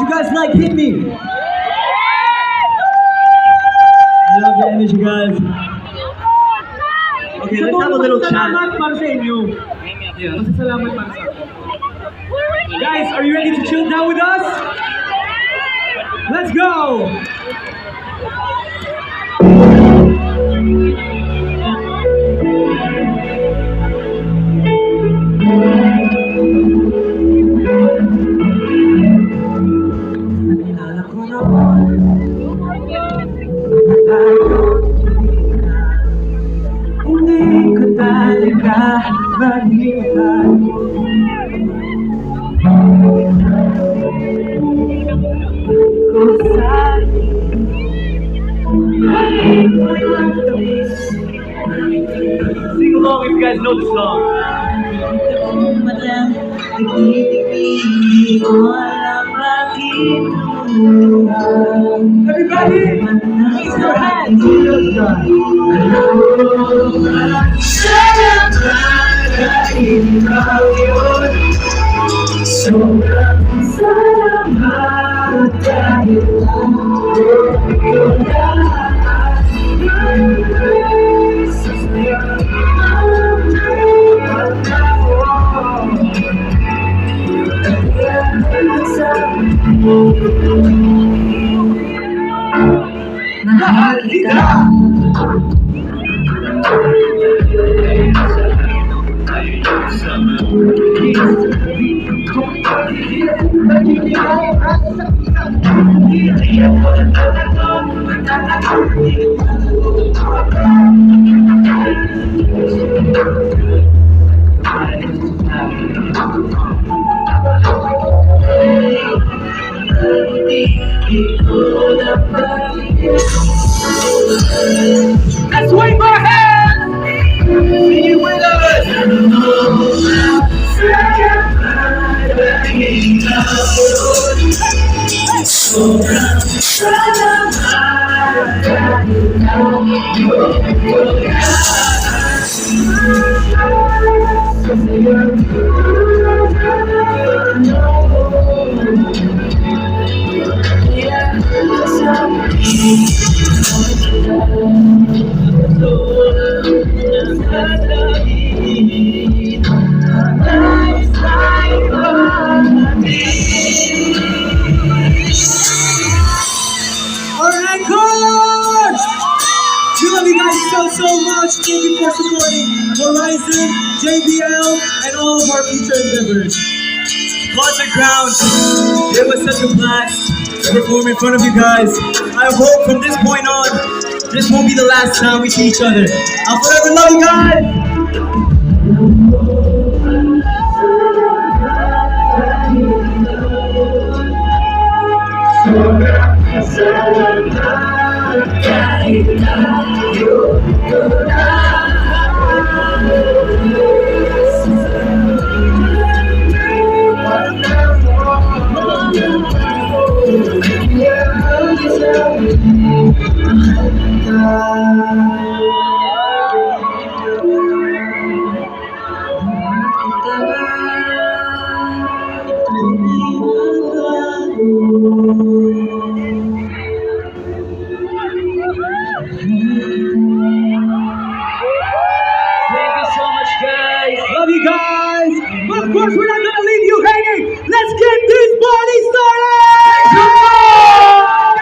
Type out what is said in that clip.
you guys like Hit Me? I love the energy, guys. Okay, let's have a little chat. Salamat para sa inyo. Yeah. Salamat para sa akin. Guys, are you ready to chill down with us? Let's go! Hindi ko talaga mahihan. Kung saan Sing along if you guys know the song. Everybody, raise your hands. mahal kita. Let's wave our hands! See you with us! Alright, coach! We love you guys so much. Thank you for supporting Horizon, JBL, and all of our future endeavors. Concert grounds, it was such a blast to perform in front of you guys. I hope from this point on, this won't be the last time we see each other. I'll forever love you guys!